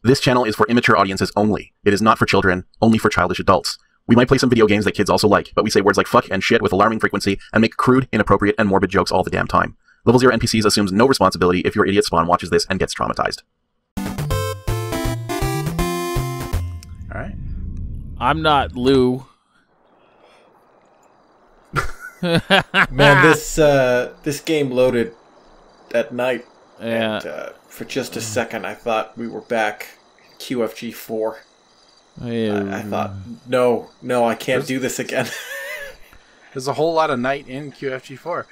This channel is for immature audiences only. It is not for children, only for childish adults. We might play some video games that kids also like, but we say words like fuck and shit with alarming frequency and make crude, inappropriate, and morbid jokes all the damn time. Level 0 NPCs assumes no responsibility if your idiot spawn watches this and gets traumatized. Alright. I'm not Lou. Man, this game loaded at night. Yeah. And, for just a second, I thought we were back QFG 4. I thought, no, I can't do this again. There's a whole lot of night in QFG 4.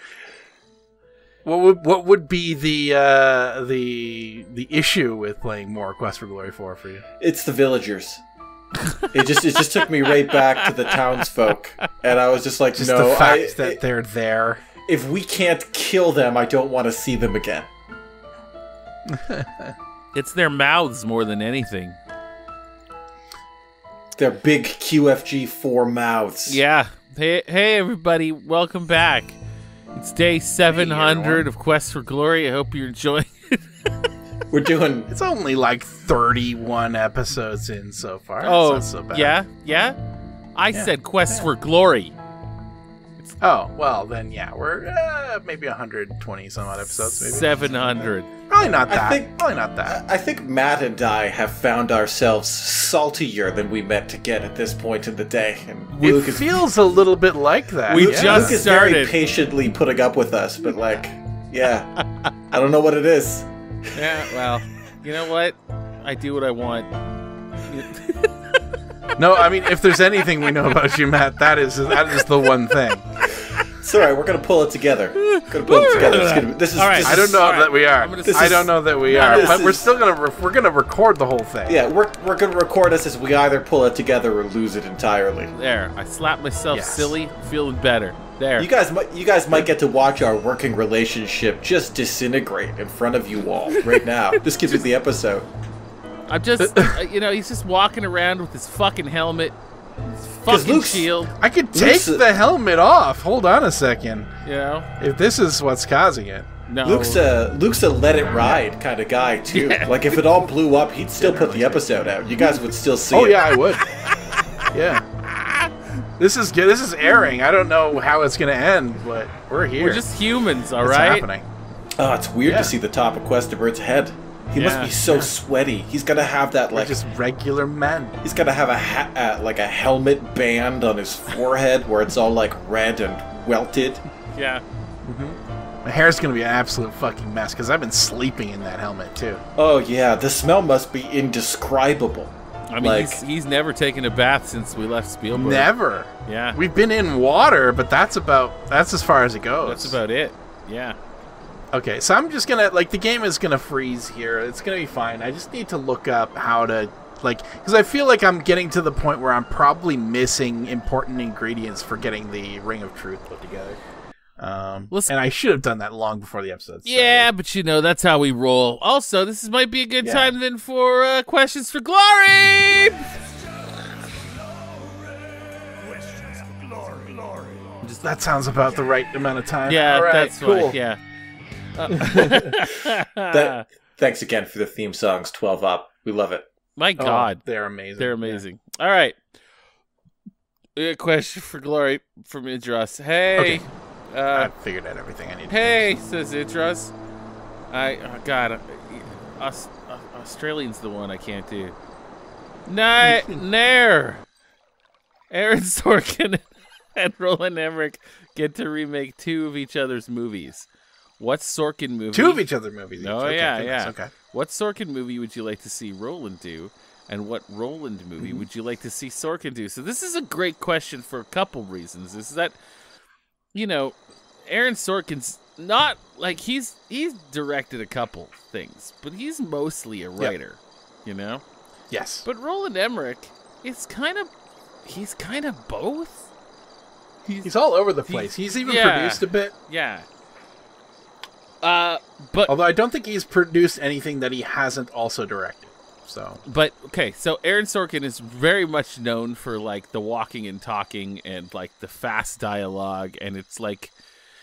What would be the issue with playing more Quest for Glory 4 for you? It's the villagers. It just took me right back to the townsfolk, and I was just like, just no, the fact that they're there. If we can't kill them, I don't want to see them again. It's their mouths more than anything. Their big QFG 4 mouths. Yeah. Hey, everybody, welcome back. It's day 700 of Quest for Glory. I hope you're enjoying it. We're doing... It's only like 31 episodes in so far. Oh, that's not so bad. Yeah? I said Quest for Glory. Oh, well, then, yeah, we're maybe 120 some odd episodes, maybe. 700. Probably not that. Probably not that. I think Matt and I have found ourselves saltier than we meant to get at this point in the day. And It feels a little bit like that. We Luke just is started. very patiently putting up with us, but like, yeah, I don't know what it is. Yeah, well, you know what? I do what I want. No, I mean, if there's anything we know about you, Matt, that is the one thing. It's alright, we're gonna pull it together. This is All right. I don't know that we are. I don't know that we are, but we're still we're gonna record the whole thing. Yeah, we're gonna record this as we either pull it together or lose it entirely. There, I slapped myself silly, feeling better. There. You guys might get to watch our working relationship just disintegrate in front of you all right now. This gives you the episode. I'm just, he's just walking around with his fucking helmet, his fucking shield. I could take the helmet off. Hold on a second. You know? If this is what's causing it. No. Luke's a let it ride kind of guy too. Yeah. Like if it all blew up, he'd still put the episode out. You guys would still see it. Oh yeah, I would. Yeah. This is good. This is airing. I don't know how it's gonna end, but we're here. We're just humans, all it's right? Happening. Oh, it's weird to see the top of Questabird's head. He must be so sweaty. He's gonna have that like just regular men. He's gonna have a helmet band on his forehead where it's all like red and welted. Yeah. My hair's gonna be an absolute fucking mess because I've been sleeping in that helmet too. Oh yeah, the smell must be indescribable. I mean, he's never taken a bath since we left Spielburg. Never. Yeah. We've been in water, but that's as far as it goes. That's about it. Yeah. Okay, so I'm just gonna, the game is gonna freeze here. It's gonna be fine. I just need to look up how to, because I feel like I'm getting to the point where I'm probably missing important ingredients for getting the Ring of Truth put together. And I should have done that long before the episode started. Yeah, but that's how we roll. Also, this might be a good time then for Questions for Glory! That sounds about the right amount of time. Yeah, all right, that's cool. Fine, yeah. Thanks again for the theme songs, 12 Up. We love it. My God. They're amazing. They're amazing. Yeah. All right. A question for Glory from Idras. Hey. Okay. I figured out everything I need to Hey, says Idras. God. Australian's the one I can't do. Nair. Aaron Sorkin and Roland Emmerich get to remake 2 of each other's movies. What Sorkin movie? 2 of each other movies. Oh, okay, yeah. Okay. What Sorkin movie would you like to see Roland do? And what Roland movie would you like to see Sorkin do? So this is a great question for a couple reasons. Is that, Aaron Sorkin's not, he's directed a couple things, but he's mostly a writer, Yes. But Roland Emmerich is he's kind of both. He's all over the place. He's even produced a bit. Yeah. But although I don't think he's produced anything that he hasn't also directed. So, but okay, so Aaron Sorkin is very much known for the walking and talking and the fast dialogue, and it's like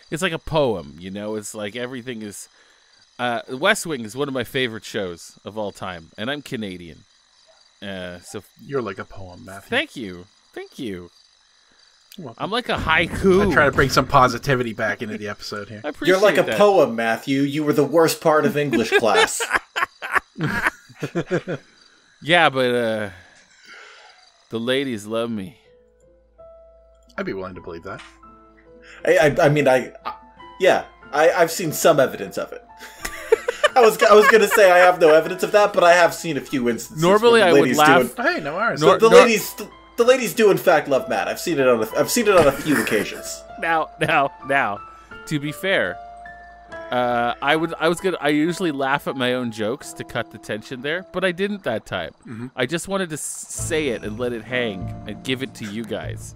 a poem, It's everything is The West Wing is one of my favorite shows of all time, and I'm Canadian. So you're like a poem, Matthew. Thank you. I'm like a haiku. I'm trying to bring some positivity back into the episode here. You're like a poem, Matthew. You were the worst part of English class. Yeah, but the ladies love me. I'd be willing to believe that. I've seen some evidence of it. I was going to say I have no evidence of that, but I have seen a few instances. Normally, I would laugh. Hey, no worries. The ladies do in fact love Matt. I've seen it on a few occasions. Now, to be fair, I usually laugh at my own jokes to cut the tension there, but I didn't that time. Mm-hmm. I just wanted to say it and let it hang and give it to you guys,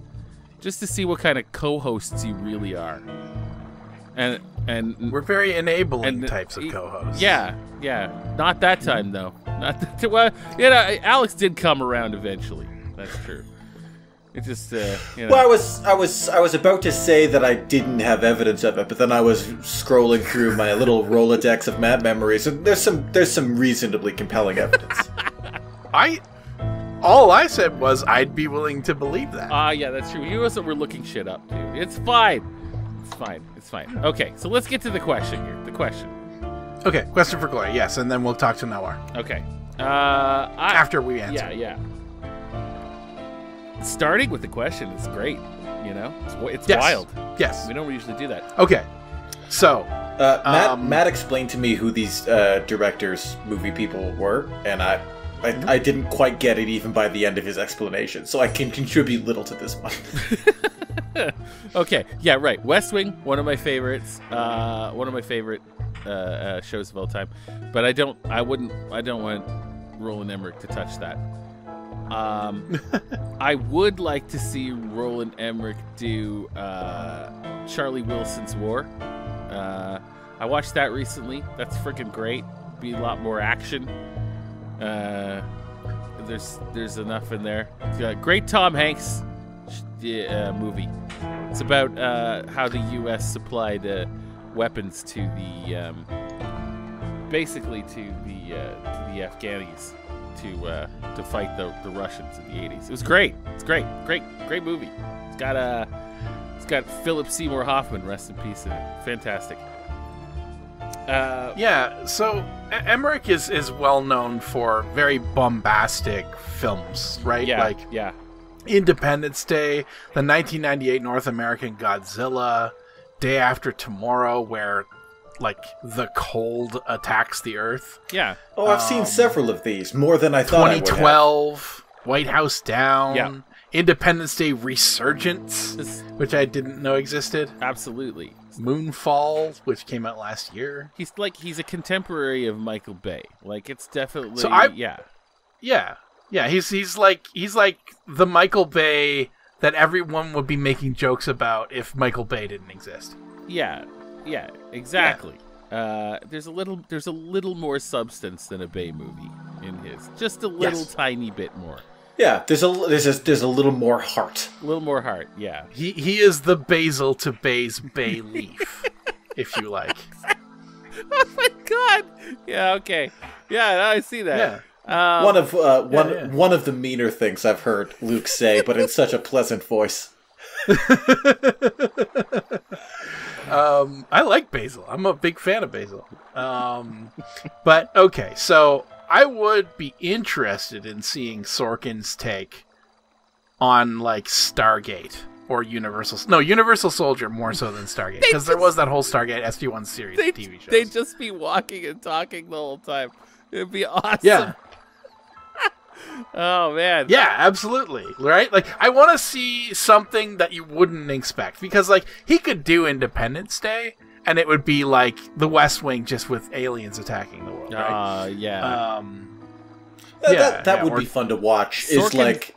just to see what kind of co-hosts you really are. And we're very enabling types of co-hosts. Yeah. Not that time though. Not that. Well, Alex did come around eventually. That's true. It just, Well, I was about to say that I didn't have evidence of it, but then I was scrolling through my little Rolodex of Matt memories, and there's some reasonably compelling evidence. All I said was I'd be willing to believe that. Yeah, that's true. You also were looking shit up, dude. It's fine. Okay, so let's get to the question here. The question. Okay, question for Gloria. Yes, and then we'll talk to Nawar. Okay. After we answer. Yeah. Starting with the question is great. It's yes. wild. Yes. We don't usually do that. Okay. So, Matt explained to me who these directors, movie people were, and I didn't quite get it even by the end of his explanation, so I can contribute little to this one. Okay, yeah, right. West Wing, one of my favorites. One of my favorite shows of all time. But I don't want Roland Emmerich to touch that. I would like to see Roland Emmerich do Charlie Wilson's War. I watched that recently. That's freaking great. Be a lot more action. There's enough in there. Great Tom Hanks movie. It's about how the U.S. supplied weapons to the basically to the Afghanis to fight the Russians in the 80s. It was great. It's great movie. It's got Philip Seymour Hoffman, rest in peace, in it. Fantastic. So Emmerich is well known for very bombastic films, right? Yeah. Independence Day, the 1998 North American Godzilla, Day After Tomorrow, where the cold attacks the Earth. Yeah. Oh, I've seen several of these, more than I thought. 2012, White House Down. Yeah. Independence Day Resurgence, which I didn't know existed. Absolutely. Moonfall, which came out last year. He's a contemporary of Michael Bay. It's definitely Yeah, he's like the Michael Bay that everyone would be making jokes about if Michael Bay didn't exist. Yeah, exactly. Yeah. There's a little more substance than a Bay movie in his. Just a little tiny bit more. Yeah, there's a little more heart. A little more heart, yeah. He is the basil to Bay's bay leaf, if you like. Oh my god! Yeah, okay. Yeah, I see that. Yeah. One of the meaner things I've heard Luke say, but in such a pleasant voice. I like basil. I'm a big fan of basil. But okay, so I would be interested in seeing Sorkin's take on Stargate or Universal Soldier more so than Stargate, because there was that whole Stargate SG-1 series of TV shows. They'd just be walking and talking the whole time. It'd be awesome. Yeah. Oh man. Yeah, absolutely. Right? I want to see something that you wouldn't expect, because he could do Independence Day and it would be like the West Wing just with aliens attacking the world, right? Yeah. That would be fun to watch. Sorkin... Is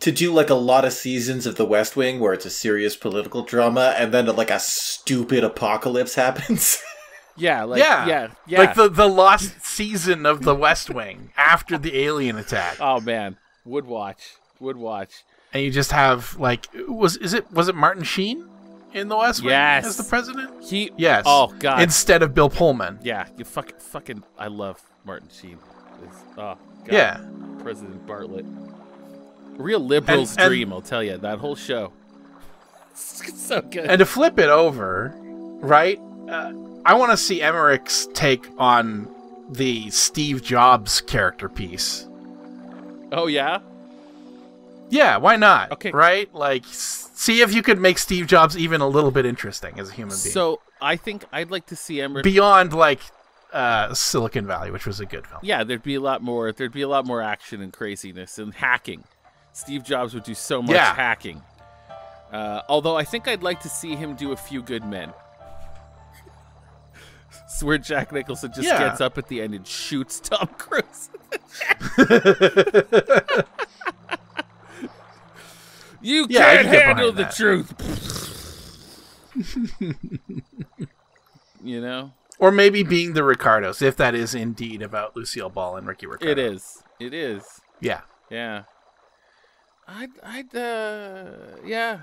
to do a lot of seasons of the West Wing where it's a serious political drama and then a stupid apocalypse happens. Yeah. Like the lost season of the West Wing after the alien attack. Oh man, would watch. And you just have was it Martin Sheen in The West Wing Yes. as the president? He. Yes. Oh God. Instead of Bill Pullman. Yeah. You fucking. I love Martin Sheen. Oh God. Yeah. President Bartlett. A real liberal's And- dream, I'll tell you. That whole show. It's so good. And to flip it over, right? I want to see Emmerich's take on the Steve Jobs character piece. Oh yeah. Yeah, why not? Okay. Right? Like, see if you could make Steve Jobs even a little bit interesting as a human being. So I think I'd like to see Emmerich. Beyond, like, Silicon Valley, which was a good film. Yeah, there'd be a lot more action and craziness and hacking. Steve Jobs would do so much hacking. Although I think I'd like to see him do A Few Good Men. It's where Jack Nicholson just gets up at the end and shoots Tom Cruise. You can't handle the truth. You know? Or maybe Being the Ricardos, if that is indeed about Lucille Ball and Ricky Ricardo. It is. It is. Yeah. Yeah. Yeah.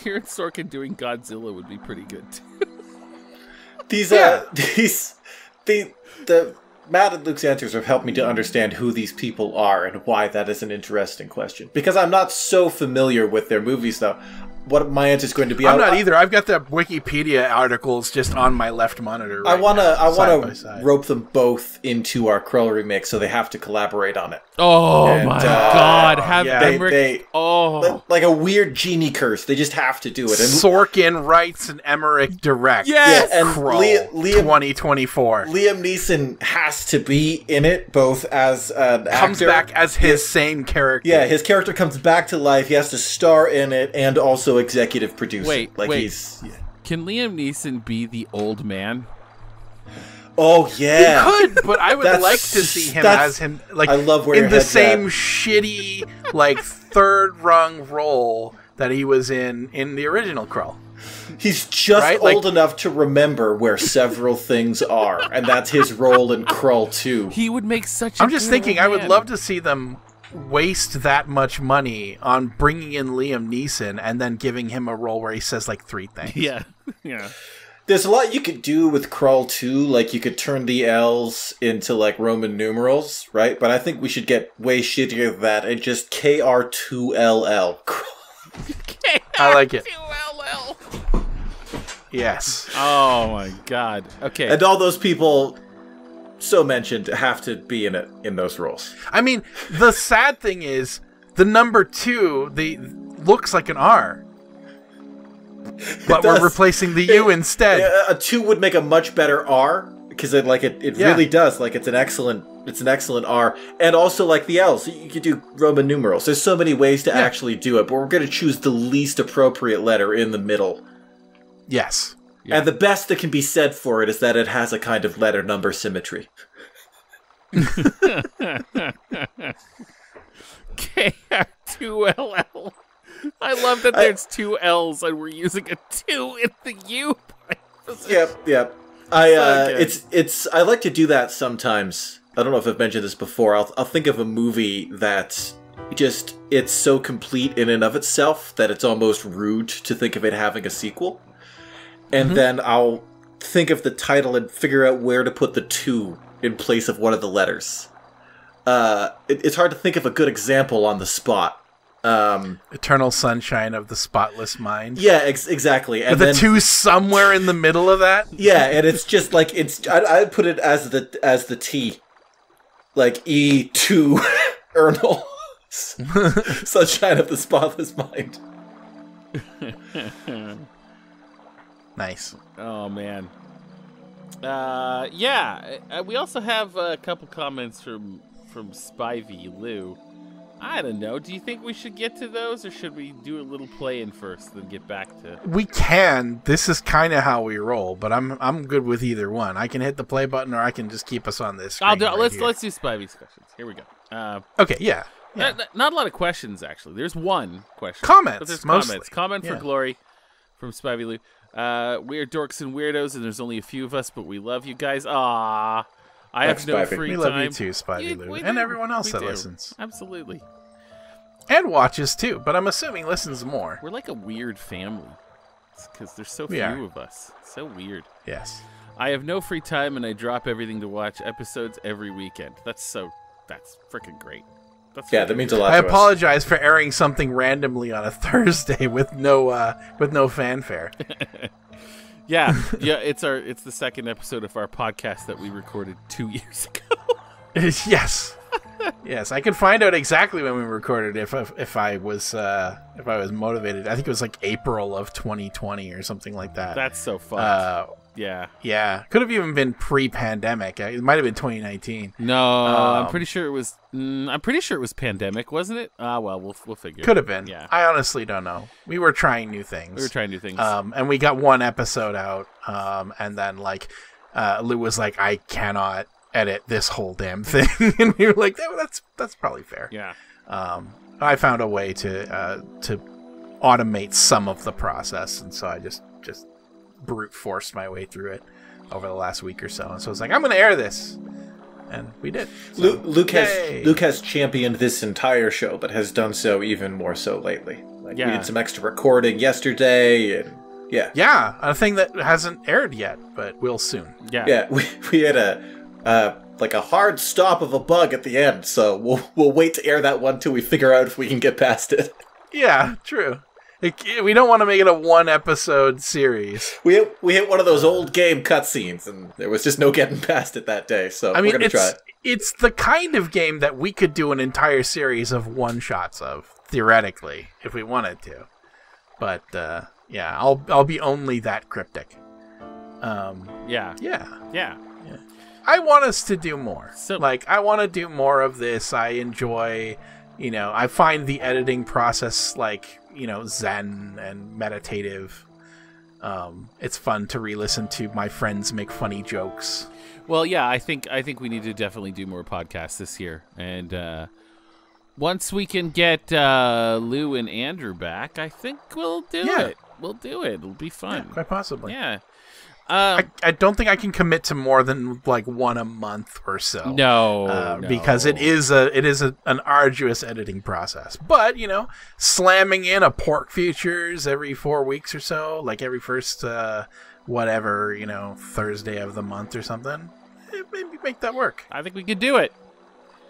Hearing Sorkin doing Godzilla would be pretty good too. The Matt and Luke's answers have helped me to understand who these people are and why that is an interesting question. Because I'm not so familiar with their movies, though. What my answer is going to be... I'm not either. I've got the Wikipedia articles just on my left monitor right I want to to rope them both into our KRULL remix, so they have to collaborate on it. Oh And, my God! Have yeah. They like a weird genie curse. They just have to do it. And Sorkin writes and Emmerich directs. Yes! Yeah, and KRULL Liam 2024 Liam Neeson has to be in it, both as an comes actor. back as his same character. Yeah, his character comes back to life. He has to star in it and also executive producer. Wait. He's... Yeah. Can Liam Neeson be the old man? Oh yeah, He could, but I would That's- like to see him that's- as him, like I love where in your the head's same at. shitty, like third rung role that he was in the original KRULL. He's just Right? old enough to remember where several things are, and that's his role in KRULL 2. He would make such. I'm just thinking, I would love to see them waste that much money on bringing in Liam Neeson and then giving him a role where he says like 3 things. Yeah, yeah. There's a lot you could do with KRULL 2, like you could turn the L's into like Roman numerals, right? But I think we should get way shittier than that and just KR2LL. I like it. KR2LL. Yes. Oh my God. Okay. And all those people so mentioned have to be in it in those roles. I mean, the sad thing is the number 2 looks like an R. But we're replacing the U instead. A 2 would make a much better R because it really does. Like it's an excellent R, and also like the L's. You could do Roman numerals. There's so many ways to actually do it, but we're going to choose the least appropriate letter in the middle. Yes. Yeah. And the best that can be said for it is that it has a kind of letter number symmetry. KR2LL. I love that there's 2 L's and we're using a 2 in the U. Yep. I like to do that sometimes. I don't know if I've mentioned this before. I'll think of a movie that it's so complete in and of itself that it's almost rude to think of it having a sequel. And then I'll think of the title and figure out where to put the 2 in place of one of the letters. It's hard to think of a good example on the spot. Eternal Sunshine of the Spotless Mind. Yeah, exactly. And the 2 somewhere in the middle of that. Yeah, and it's just like I'd put it as the T, like E2 Ernal. Sunshine of the Spotless Mind. Nice. Oh man. Yeah. We also have a couple comments from Spivey Lou. I don't know. Do you think we should get to those, or should we do a little play-in first, then get back to? We can. This is kind of how we roll, but I'm good with either one. I can hit the play button, or I can just keep us on this. Let's do Spivey's questions. Here we go. Okay. Yeah. Not a lot of questions actually. There's one question. Comments. But there's mostly. comments. Comment for Glory from Spivey Lou. We're dorks and weirdos, and there's only a few of us, but we love you guys. Aww. I have no free time. We love you too, Spivey Lou. And everyone else that listens. Absolutely. And watches too, but I'm assuming listens more. We're like a weird family. because there's so We few are. of us. It's so weird. Yes. I have no free time, and I drop everything to watch episodes every weekend. That's freaking great. That means a lot I to us. apologize for airing something randomly on a Thursday with no fanfare. Yeah, it's the second episode of our podcast that we recorded 2 years ago. Yes. Yes, I could find out exactly when we recorded if I was motivated. I think it was like April of 2020 or something like that. That's so fun. Yeah. Could have even been pre-pandemic. It might have been 2019. No, I'm pretty sure it was. I'm pretty sure it was pandemic, wasn't it? Well, we'll figure. Could have been. Yeah. I honestly don't know. We were trying new things. And we got one episode out. And then Lou was like, "I cannot edit this whole damn thing," and we were like, "That's probably fair." Yeah. I found a way to automate some of the process, and so I just brute forced my way through it over the last week or so. And so I was like, I'm going to air this, and we did. So, Luke has championed this entire show, but has done so even more so lately. We did some extra recording yesterday, and a thing that hasn't aired yet, but will soon. We had a hard stop of a bug at the end, so we'll wait to air that one till we figure out if we can get past it. Yeah, true. We don't want to make it a one-episode series. We hit one of those old game cutscenes, and there was just no getting past it that day, so we're going to try it. It's the kind of game that we could do an entire series of one-shots of, theoretically, if we wanted to. But, I'll be only that cryptic. Yeah. I want us to do more. So, I want to do more of this. I enjoy, I find the editing process, zen and meditative. It's fun to re-listen to my friends make funny jokes. Well, yeah, I think we need to definitely do more podcasts this year. And once we can get Lou and Andrew back, I think we'll do it. We'll do it. It'll be fun. Yeah, quite possibly. Yeah. I don't think I can commit to more than one a month or so. No, because it is an arduous editing process. But slamming in a Pork Futures every 4 weeks or so, every first Thursday of the month or something, maybe make that work. I think we could do it.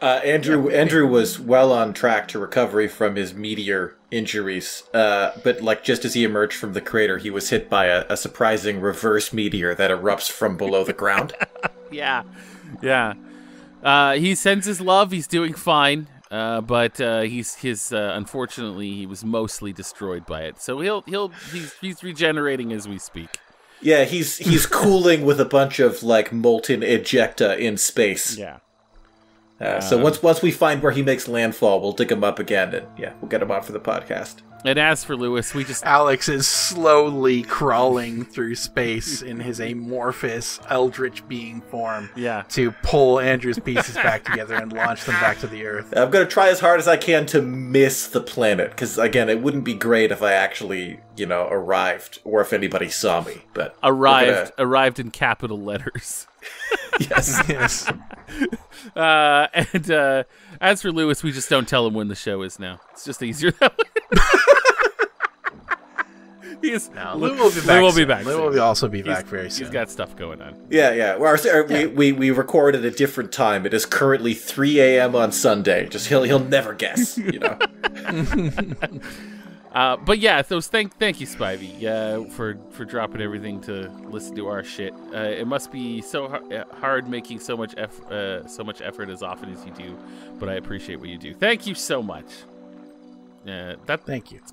Andrew was well on track to recovery from his meteor injuries, but just as he emerged from the crater, he was hit by a surprising reverse meteor that erupts from below the ground. Yeah. He sends his love. He's doing fine, but unfortunately he was mostly destroyed by it. So he's regenerating as we speak. Yeah, he's cooling with a bunch of molten ejecta in space. Yeah. So once we find where he makes landfall, we'll dig him up again, and we'll get him on for the podcast. And as for Lewis, Alex is slowly crawling through space in his amorphous eldritch being form to pull Andrew's pieces back together and launch them back to the Earth. I'm going to try as hard as I can to miss the planet, because, again, it wouldn't be great if I actually, arrived, or if anybody saw me. But arrived in capital letters. Yes. And as for Lewis, we just don't tell him when the show is now. It's just easier that way. Lou will be back. Lou will also be back very soon. He's got stuff going on. Yeah. We record at a different time. It is currently 3 a.m. on Sunday. Just he'll never guess. But yeah, thank you, Spivey, for dropping everything to listen to our shit. It must be so hard making so much effort as often as you do, but I appreciate what you do. Thank you so much. Thank you. It's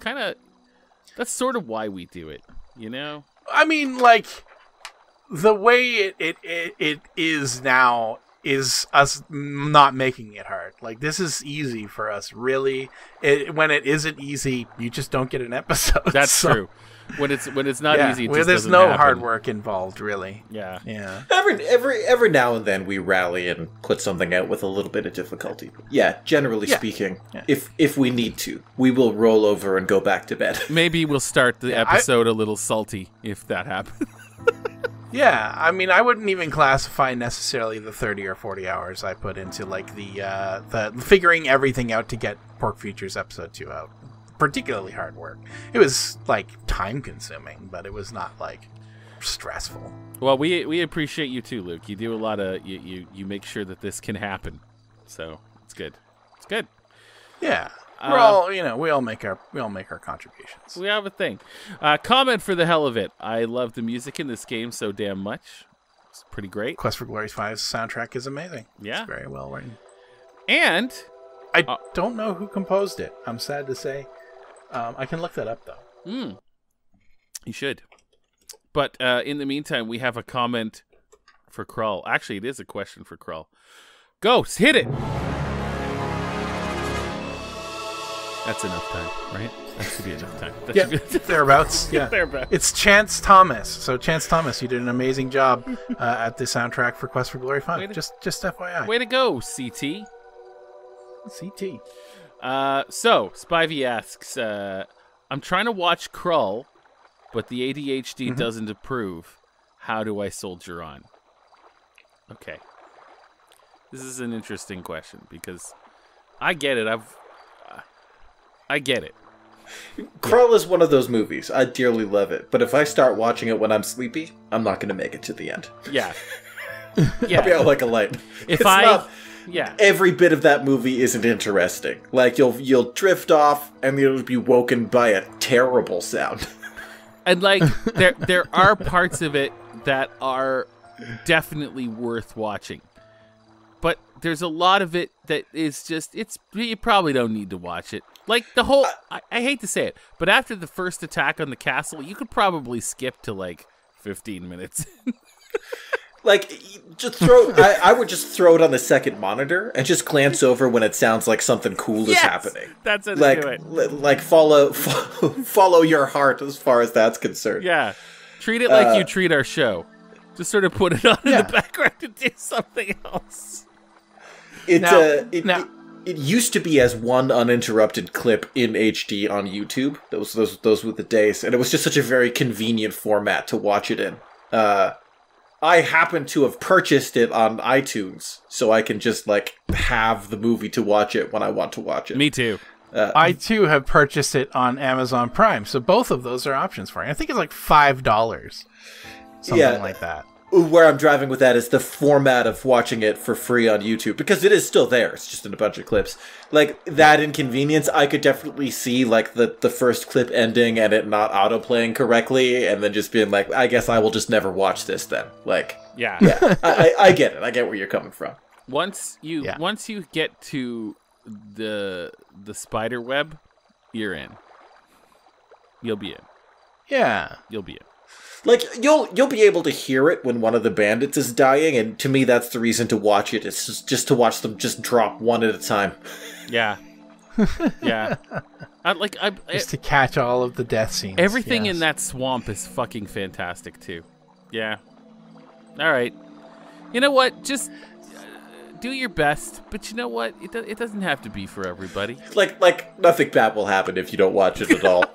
that's sort of why we do it, I mean, the way it is now is us not making it hard. This is easy for us, really. When it isn't easy, you just don't get an episode. That's true. When it's not easy, it just there's doesn't no happen. hard work involved, really. Yeah. Every now and then we rally and put something out with a little bit of difficulty. Yeah, generally speaking, if we need to, we will roll over and go back to bed. Maybe we'll start the episode a little salty if that happens. Yeah, I mean, I wouldn't even classify necessarily the 30 or 40 hours I put into the figuring everything out to get Pork Futures episode 2 out. particularly hard work. It was like time consuming, but it was not like stressful. Well, we appreciate you too, Luke. You do a lot of you make sure that this can happen. So it's good. It's good. Yeah. We're all, we all make our contributions. We have a thing. Comment for the hell of it. I love the music in this game so damn much. It's pretty great. Quest for Glory 5's soundtrack is amazing. Yeah. It's very well written. And I don't know who composed it. I'm sad to say. I can look that up though. You should. But in the meantime, we have a comment for KRULL. Actually, it is a question for KRULL. Ghost, hit it. That's enough time, right? That should be enough time. Yeah, thereabouts. Yeah, thereabouts. It's Chance Thomas. So Chance Thomas, you did an amazing job at the soundtrack for Quest for Glory 5. Just FYI. Way to go, CT. CT. So Spivey asks, I'm trying to watch KRULL, but the ADHD doesn't approve. How do I soldier on? Okay. This is an interesting question because I get it. I get it. KRULL is one of those movies. I dearly love it, but if I start watching it when I'm sleepy, I'm not going to make it to the end. Yeah. I'll be out like a light. Every bit of that movie isn't interesting. Like you'll drift off and you'll be woken by a terrible sound. And like there are parts of it that are definitely worth watching. But there's a lot of it that is just you probably don't need to watch it. Like the whole I hate to say it, but after the first attack on the castle, you could probably skip to like 15 minutes. Like just I would just throw it on the second monitor and just glance over when it sounds like something cool is happening. That's how to do it. Like follow your heart as far as that's concerned. Yeah. Treat it like you treat our show. Just sort of put it on in the background to do something else. It used to be as one uninterrupted clip in HD on YouTube. Those were the days, and it was just such a very convenient format to watch it in. I happen to have purchased it on iTunes, so I can just like have the movie to watch it when I want to watch it. Me too. I too have purchased it on Amazon Prime, so both of those are options for you. I think it's like $5, something like that. Where I'm driving with that is the format of watching it for free on YouTube, because it is still there. It's just in a bunch of clips. Like, that inconvenience, I could definitely see, like, the first clip ending and it not auto-playing correctly, and then just being like, I guess I will just never watch this then. Like, yeah, I get it. I get where you're coming from. Once you get to the spider web, you're in. You'll be in. Yeah. You'll be in. Like, you'll be able to hear it when one of the bandits is dying, and to me that's the reason to watch it. It's just to watch them just drop one at a time. Yeah. Yeah. Just to catch all of the death scenes. Everything in that swamp is fucking fantastic, too. Yeah. All right. You know what? Just do your best, but you know what? It doesn't have to be for everybody. Like nothing bad will happen if you don't watch it at all.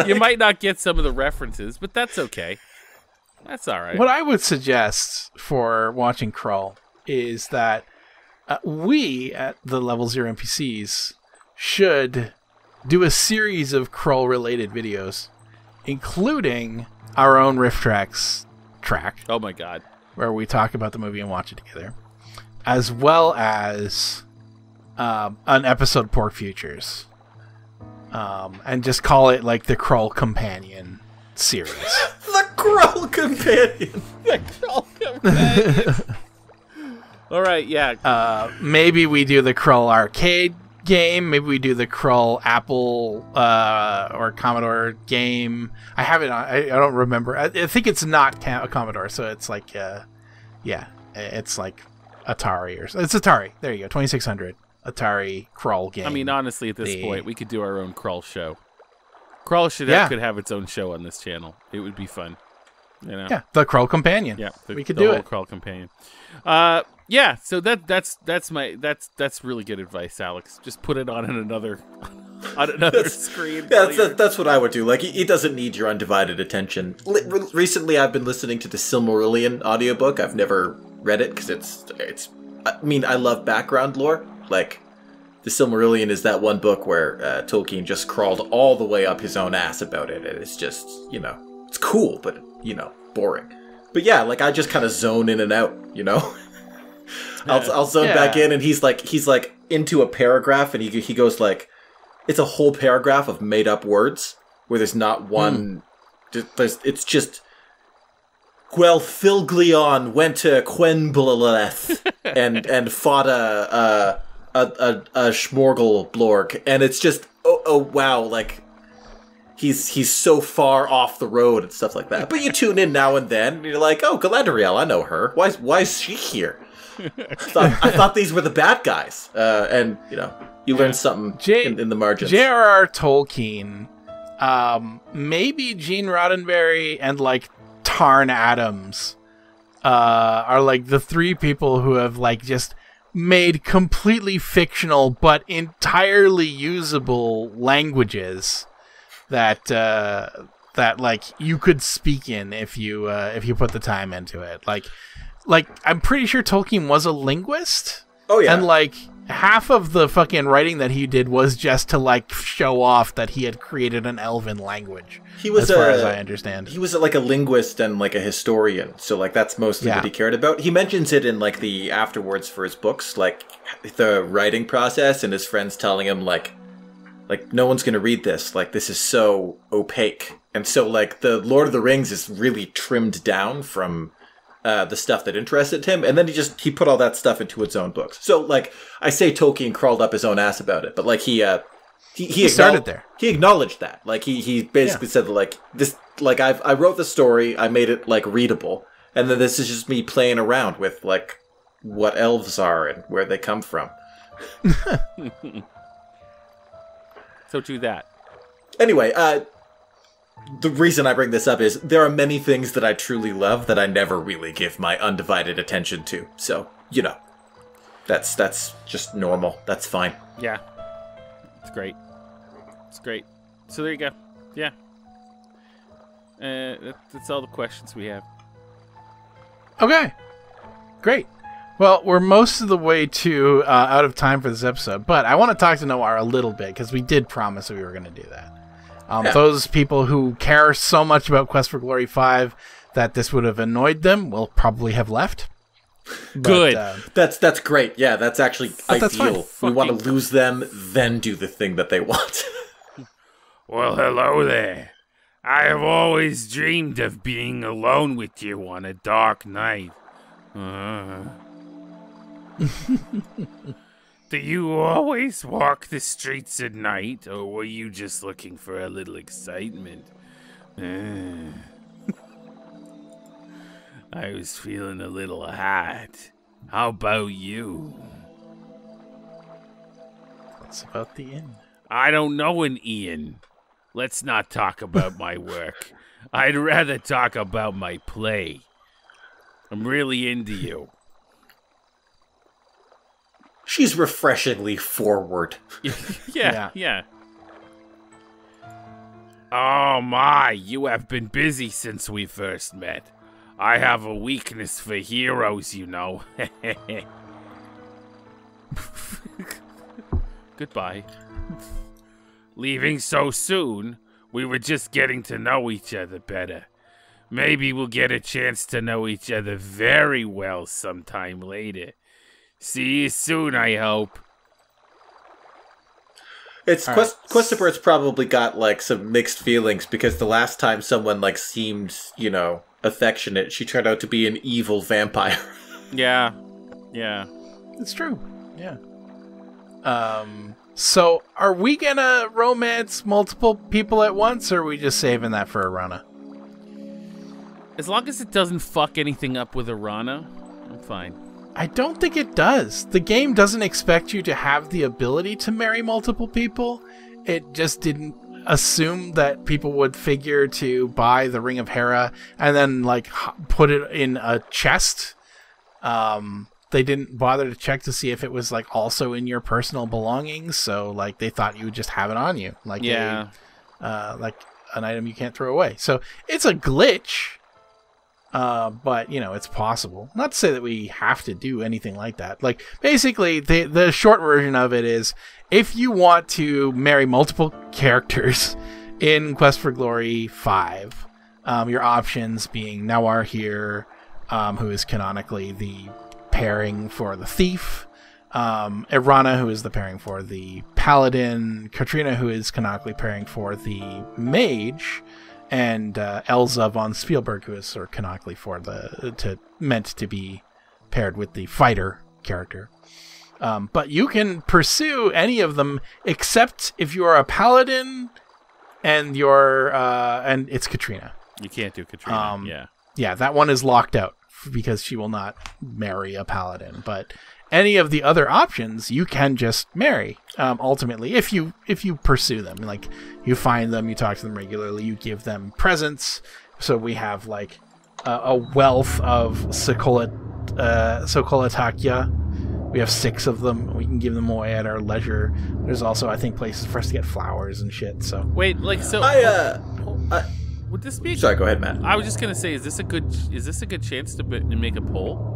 You might not get some of the references, but that's okay. That's all right. What I would suggest for watching KRULL is that we at the Level 0 NPCs should do a series of KRULL-related videos, including our own Riff Tracks track. Oh my god. Where we talk about the movie and watch it together. As well as an episode Pork Futures. And just call it like the KRULL Companion series. The KRULL Companion. The KRULL Companion. All right, yeah. Maybe we do the KRULL arcade game. Maybe we do the KRULL Apple or Commodore game. I have it on. I don't remember. I think it's not a Commodore, so it's like, it's like Atari it's Atari. There you go, 2600. Atari KRULL game. I mean, honestly, at this point, we could do our own KRULL show. KRULL could have its own show on this channel. It would be fun. You know? Yeah, the KRULL Companion. Yeah, we could do it. KRULL Companion. Yeah, so that's really good advice, Alex. Just put it on another screen. Yeah, that's what I would do. Like, it doesn't need your undivided attention. Recently, I've been listening to the Silmarillion audiobook. I've never read it because it's. I mean, I love background lore. Like, The Silmarillion is that one book where Tolkien just crawled all the way up his own ass about it. And it's just, you know, it's cool, but, you know, boring. But yeah, like, I just kind of zone in and out, you know? I'll zone back in, and he's like into a paragraph, and he goes like, it's a whole paragraph of made up words where there's not one. It's just Gwelfilglion went to Quenblaleth and fought a Schmorgelblorg, and it's just oh wow, like he's so far off the road and stuff like that. But you tune in now and then, and you're like, oh, Galadriel, I know her. Why is she here? I thought these were the bad guys, and you know, you learn something in the margins. J.R.R. Tolkien, maybe Gene Roddenberry, and like Tarn Adams are like the three people who have like just made completely fictional but entirely usable languages that like you could speak in if you put the time into it. Like, I'm pretty sure Tolkien was a linguist. Oh, yeah. And, like, half of the fucking writing that he did was just to, like, show off that he had created an elven language. He was, as far as I understand. He was, like, a linguist and, like, a historian. So, like, that's mostly what he cared about. He mentions it in, like, the afterwards for his books, like, the writing process and his friends telling him, like, no one's going to read this. Like, this is so opaque. And so, like, the Lord of the Rings is really trimmed down from the stuff that interested him, and then he put all that stuff into its own books. So, like, I say Tolkien crawled up his own ass about it, but like he started there. He acknowledged that. Like he basically said that, like, this, like, I wrote the story, I made it like readable, and then this is just me playing around with like what elves are and where they come from. So to that. Anyway, the reason I bring this up is there are many things that I truly love that I never really give my undivided attention to. So, you know, that's just normal. That's fine. Yeah. It's great. It's great. So there you go. Yeah. That's all the questions we have. Okay. Great. Well, we're most of the way to out of time for this episode, but I want to talk to Noir a little bit because we did promise that we were going to do that. Those people who care so much about Quest for Glory 5 that this would have annoyed them will probably have left. Good. That's great. Yeah, that's actually ideal. We want to lose them, then do the thing that they want. Well, hello there. I have always dreamed of being alone with you on a dark night. Do you always walk the streets at night, or were you just looking for a little excitement? I was feeling a little hot. How about you? What's about the inn? I don't know an Ian. Let's not talk about my work. I'd rather talk about my play. I'm really into you. She's refreshingly forward. Yeah. Oh my, you have been busy since we first met. I have a weakness for heroes, you know. Goodbye. Leaving so soon? We were just getting to know each other better. Maybe we'll get a chance to know each other very well sometime later. See you soon, I hope. Questibert's probably got like some mixed feelings because the last time someone like seemed, you know, affectionate, she turned out to be an evil vampire. Yeah. It's true. Yeah. So are we gonna romance multiple people at once, or are we just saving that for Arana? As long as it doesn't fuck anything up with Arana, I'm fine. I don't think it does. The game doesn't expect you to have the ability to marry multiple people. It just didn't assume that people would figure to buy the Ring of Hera and then like put it in a chest. They didn't bother to check to see if it was like also in your personal belongings. So like they thought you would just have it on you, like like an item you can't throw away. So it's a glitch. But, you know, it's possible. Not to say that we have to do anything like that. Like, basically, the short version of it is, if you want to marry multiple characters in Quest for Glory 5, your options being Nawar here, who is canonically the pairing for the thief, Irana, who is the pairing for the paladin, Katrina, who is canonically pairing for the mage, and Elza von Spielburg, who is sort of canonically for meant to be paired with the fighter character. But you can pursue any of them except if you are a paladin and and it's Katrina. You can't do Katrina. Yeah, that one is locked out because she will not marry a paladin. But any of the other options you can just marry. Ultimately, if you pursue them, like you find them, you talk to them regularly, you give them presents. So we have like a wealth of Sokolatakia. We have 6 of them. We can give them away at our leisure. There's also, I think, places for us to get flowers and shit. So wait, like so. Would this be? Sorry, go ahead, Matt. I was just gonna say, is this a good chance to make a poll?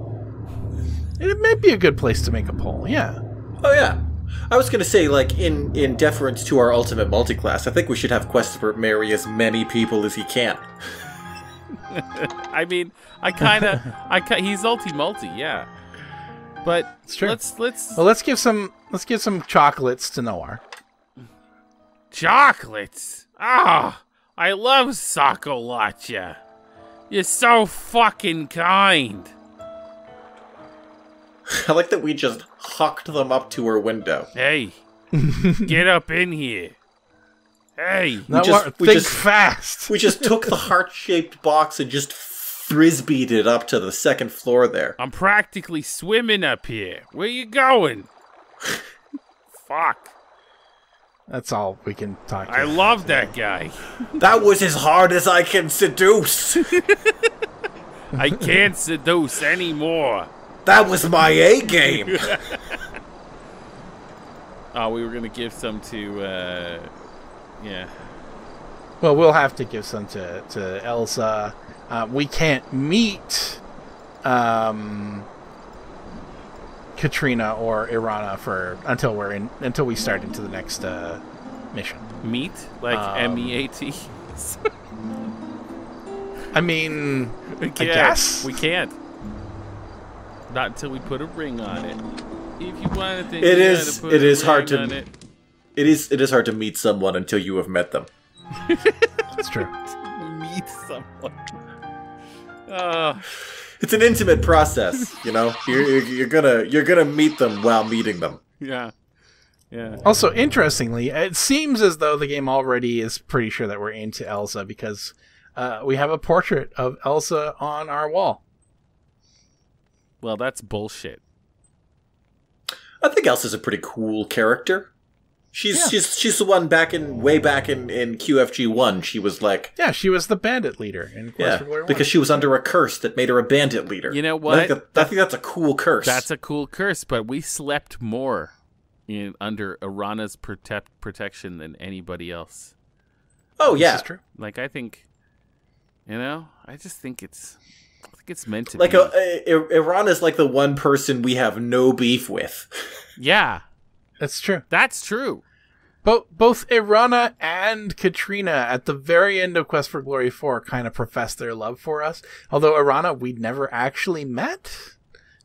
It may be a good place to make a poll. Yeah. Oh yeah. I was gonna say, like, in deference to our ultimate multiclass, I think we should have Questbert marry as many people as he can. I mean, he's Ulti-Multi, yeah. But it's true. let's give some chocolates to Noir. Chocolates? Ah, I love Sokolacha. You're so fucking kind. I like that we just hucked them up to her window. Hey, get up in here. Hey, think fast. We just took the heart-shaped box and just frisbeed it up to the 2nd floor there. I'm practically swimming up here. Where you going? Fuck. That's all we can talk about. I love that guy. That was as hard as I can seduce. I can't seduce anymore. That was my A game. Oh, we were gonna give some to, yeah. Well, we'll have to give some to Elsa. We can't meet Katrina or Irana until we start into the next mission. Meet? Like M-E-A-T? I mean, I guess we can't. Not until we put a ring on it. If you want to, it is hard to meet someone until you have met them. That's true. Meet someone. It's an intimate process, you know. You're gonna meet them while meeting them. Yeah. Also, interestingly, it seems as though the game already is pretty sure that we're into Elsa because we have a portrait of Elsa on our wall. Well, that's bullshit. I think Elsa's a pretty cool character. She's the one way back in QFG 1. She was like, she was the bandit leader in Quest for Glory 1. Because she was under a curse that made her a bandit leader. You know what? I think that's a cool curse. That's a cool curse, but we slept more under Irana's protection than anybody else. Oh yeah, this is true. Like I think, I just think it's meant to like be. Irana's like the one person we have no beef with. Yeah. That's true. That's true. Both Irana and Katrina at the very end of Quest for Glory 4 kind of professed their love for us. Although Irana, we'd never actually met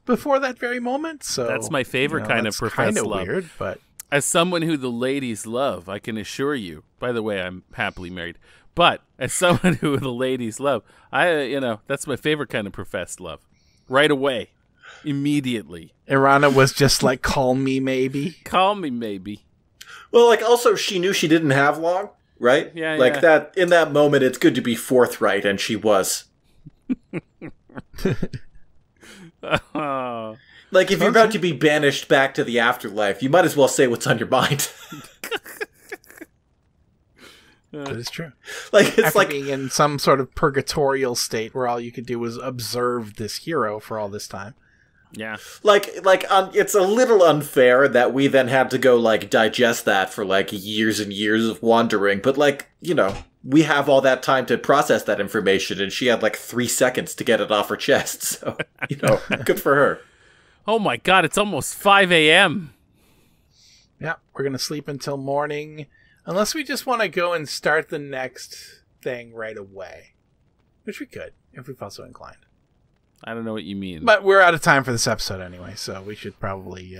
before that very moment. So that's my favorite kind of professed love. Weird, but as someone who the ladies love, I can assure you. By the way, I'm happily married. But as someone who the ladies love, that's my favorite kind of professed love. Right away. Immediately. Irana was just like, call me maybe. Call me maybe. Well, like, also, she knew she didn't have long, right? Yeah, like, that, in that moment, it's good to be forthright, and she was. Oh. Like, if you're about to be banished back to the afterlife, you might as well say what's on your mind. That is true. Like, it's After like being in some sort of purgatorial state where all you could do was observe this hero for all this time. Yeah. It's a little unfair that we then had to go, like, digest that for, like, years and years of wandering. But, like, we have all that time to process that information, and she had like 3 seconds to get it off her chest. So, good for her. Oh my god, it's almost 5 a.m. Yeah, we're going to sleep until morning. Unless we just want to go and start the next thing right away. Which we could, if we felt so inclined. I don't know what you mean. But we're out of time for this episode anyway, so we should probably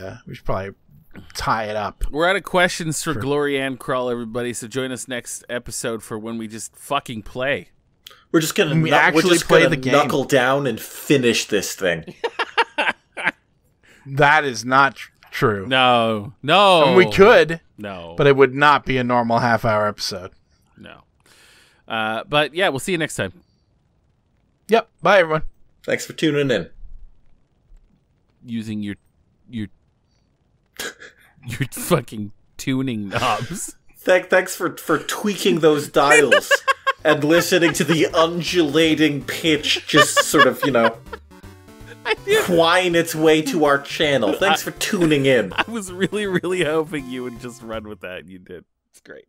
tie it up. We're out of questions for Glory and KRULL, everybody, so join us next episode for when we just fucking play. We're just going to knuckle down and finish this thing. That is not true. No. And we could. No. But it would not be a normal half-hour episode. No. But yeah, we'll see you next time. Yep. Bye, everyone. Thanks for tuning in. Using your fucking tuning knobs. Thanks for tweaking those dials and listening to the undulating pitch just sort of, whine its way to our channel. Thanks for tuning in. I was really, really hoping you would just run with that. You did. It's great.